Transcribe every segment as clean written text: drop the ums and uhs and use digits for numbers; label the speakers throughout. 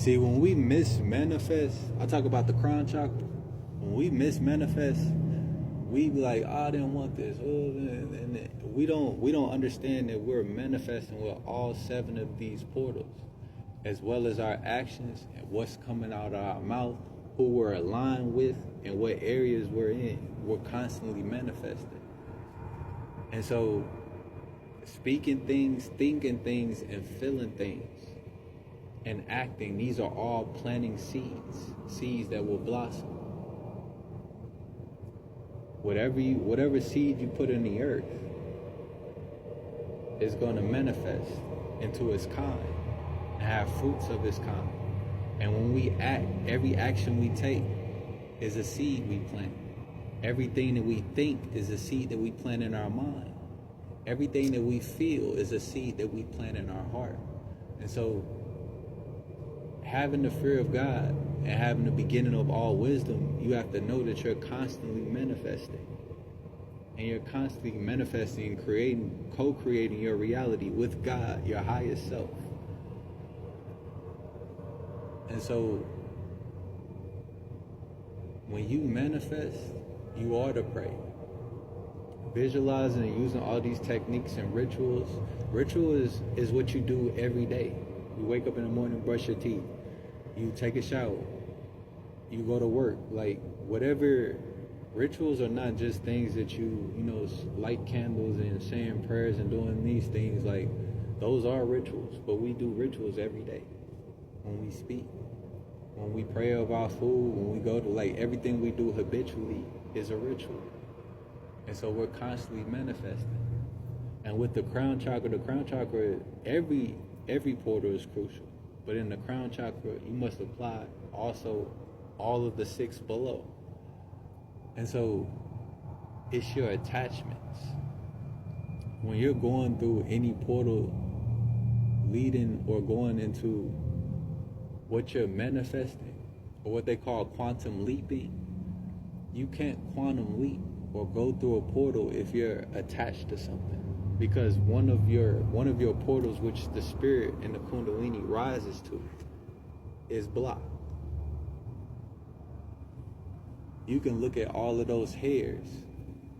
Speaker 1: See, when we mismanifest, I talk about the crown chakra. When we mismanifest, we be like, oh, I didn't want this. Oh, and we don't understand that we're manifesting with all 7 of these portals, as well as our actions and what's coming out of our mouth, who we're aligned with, and what areas we're in. We're constantly manifesting. And so, speaking things, thinking things, and feeling things, and acting, these are all planting seeds that will blossom. Whatever seed you put in the earth is going to manifest into its kind and have fruits of its kind. And when we act, every action we take is a seed we plant. Everything that we think is a seed that we plant in our mind. Everything that we feel is a seed that we plant in our heart. And so, having the fear of God and having the beginning of all wisdom, you have to know that you're constantly manifesting. And you're constantly manifesting and creating, co-creating your reality with God, your highest self. And so, when you manifest, you ought to pray. Visualizing and using all these techniques and rituals. Ritual is what you do every day. You wake up in the morning, brush your teeth. You take a shower. You go to work. Like, whatever. Rituals are not just things that you light candles and saying prayers and doing these things. Like, those are rituals. But we do rituals every day. When we speak. When we pray of our food. When we go to, like, everything we do habitually is a ritual. And so we're constantly manifesting. And with the crown chakra, every portal is crucial. But in the crown chakra, you must apply also all of the 6 below. And so it's your attachments. When you're going through any portal leading or going into what you're manifesting, or what they call quantum leaping, you can't quantum leap or go through a portal if you're attached to something. Because one of your portals, which the spirit and the kundalini rises to, is blocked. You can look at all of those hairs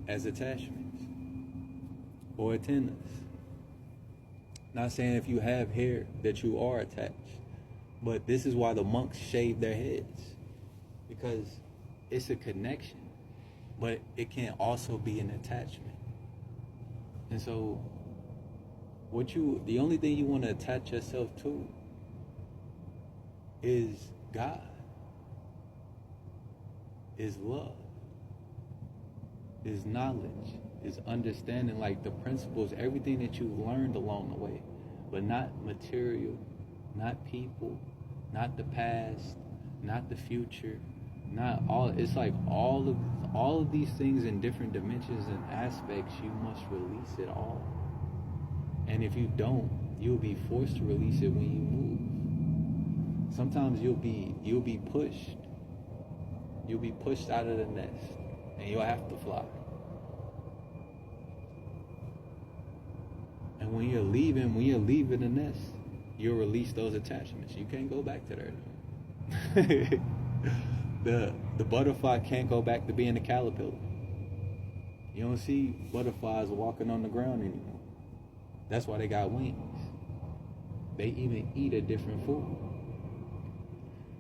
Speaker 1: as attachments or antennas. Not saying if you have hair that you are attached, but this is why the monks shave their heads, because it's a connection, but it can also be an attachment. And so, the only thing you want to attach yourself to is God, is love, is knowledge, is understanding, like the principles, everything that you've learned along the way, but not material, not people, not the past, not the future, not all. It's like all of these things in different dimensions and aspects, you must release it all. And if you don't, you'll be forced to release it when you move. Sometimes you'll be pushed. You'll be pushed out of the nest, and you'll have to fly. And when you're leaving the nest, you'll release those attachments. You can't go back to there. The butterfly can't go back to being a caterpillar. You don't see butterflies walking on the ground anymore. That's why they got wings. They even eat a different food.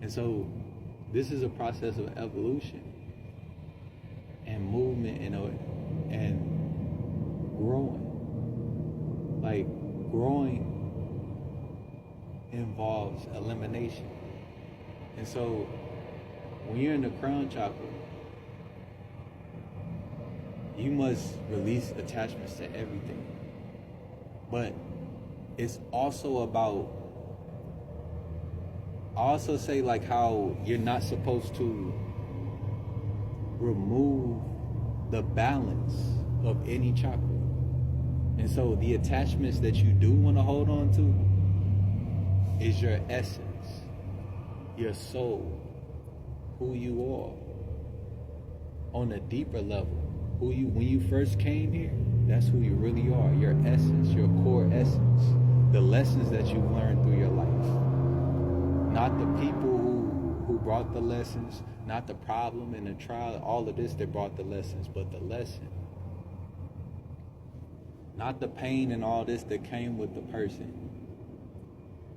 Speaker 1: And so this is a process of evolution and movement and growing. Like, growing involves elimination. And so when you're in the crown chakra, you must release attachments to everything. But it's also about, I also say, like, how you're not supposed to remove the balance of any chakra. And so the attachments that you do want to hold on to is your essence, your soul, who you are on a deeper level. When you first came here, that's who you really are, your essence, your core essence, the lessons that you learned through your life. Not not the people who brought the lessons, not the problem and the trial, all of this that brought the lessons, but the lesson. Not the pain and all this that came with the person,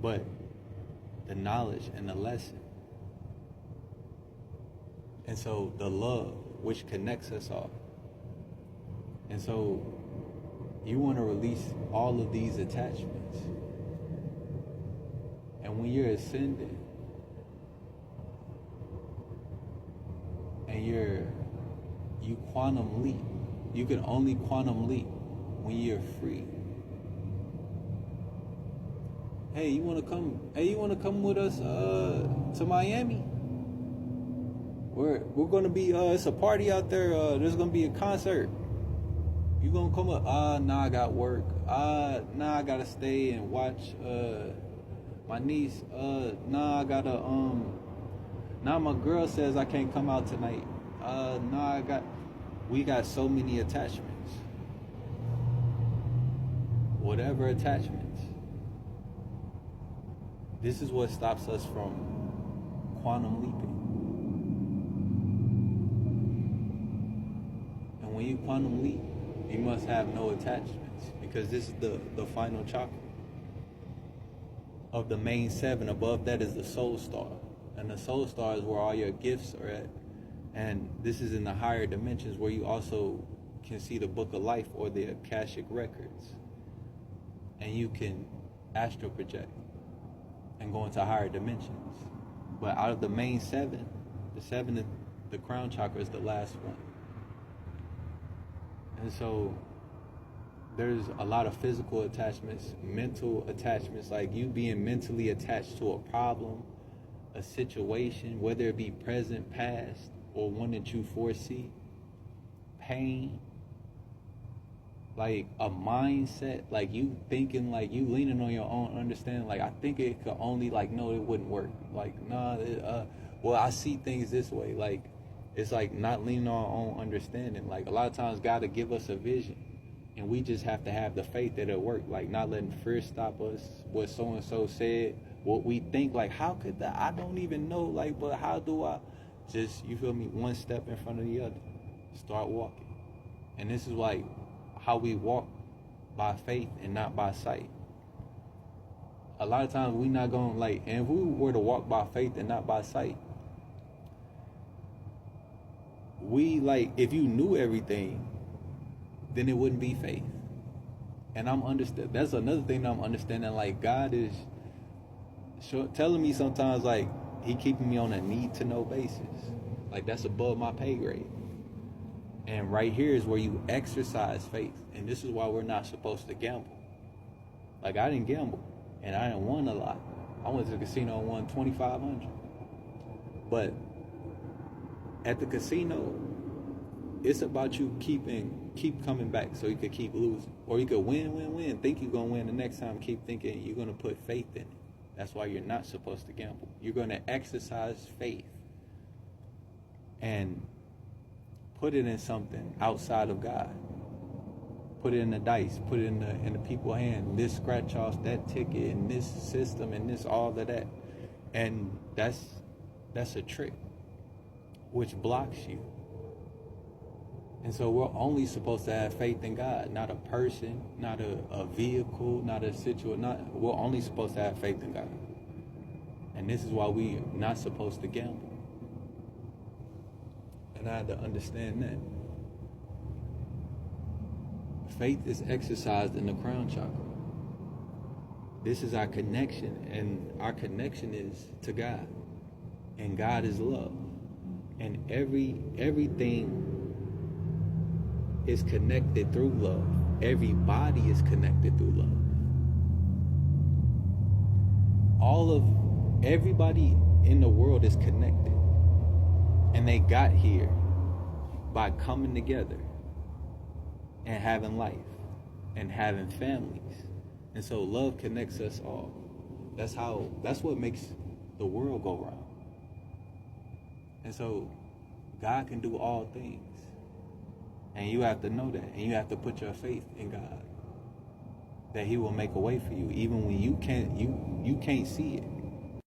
Speaker 1: but the knowledge and the lesson. And so the love which connects us all. And so you want to release all of these attachments. And when you're ascending and you quantum leap, you can only quantum leap when you're free. Hey, you wanna come with us to Miami? We're gonna be it's a party out there, there's gonna be a concert. You gonna come up? Nah, I got work. Nah, I gotta stay and watch my niece. Nah, I gotta nah, my girl says I can't come out tonight. We got so many attachments. Whatever attachments. This is what stops us from quantum leaping. And when you quantum leap, you must have no attachments, because this is the final chakra of the main 7. Above that is the soul star. And the soul star is where all your gifts are at. And this is in the higher dimensions, where you also can see the book of life or the Akashic records. And you can astral project and go into higher dimensions. But out of the main 7, the crown chakra is the last one. And so there's a lot of physical attachments, mental attachments, like you being mentally attached to a problem, a situation, whether it be present, past, or one that you foresee, pain, like a mindset, like you thinking, like you leaning on your own understanding, like I think it could only, like, no, it wouldn't work. Like, nah, well, I see things this way. Like, it's like not leaning on our own understanding. Like a lot of times God will give us a vision, and we just have to have the faith that it'll work. Like not letting fear stop us, what so-and-so said, what we think, like how could that, I don't even know, like, but how do I just, you feel me, one step in front of the other, start walking. And this is like how we walk, by faith and not by sight. A lot of times we not going, like, and if we were to walk by faith and not by sight, we, like, if you knew everything, then it wouldn't be faith. And that's another thing that I'm understanding, like God is telling me sometimes, like he keeping me on a need to know basis. Like that's above my pay grade. And right here is where you exercise faith. And this is why we're not supposed to gamble. Like I didn't gamble and I didn't won a lot. I went to the casino and won $2,500. But at the casino, it's about you keep coming back so you could keep losing. Or you could win, think you're going to win the next time, keep thinking you're going to put faith in it. That's why you're not supposed to gamble. You're going to exercise faith and put it in something outside of God. Put it in the dice, put it in the people's hand. This scratch off, that ticket, and this system, and this, all of that. And that's a trick which blocks you. And so we're only supposed to have faith in God, not a person, not a vehicle, not a situation. We're only supposed to have faith in God. And this is why we're not supposed to gamble. And I had to understand that. Faith is exercised in the crown chakra. This is our connection, and our connection is to God. And God is love. And everything is connected through love. Everybody is connected through love. Everybody in the world is connected. And they got here by coming together and having life and having families. And so love connects us all. That's what makes the world go round. And so God can do all things. And you have to know that. And you have to put your faith in God, that he will make a way for you, even when you can't see it.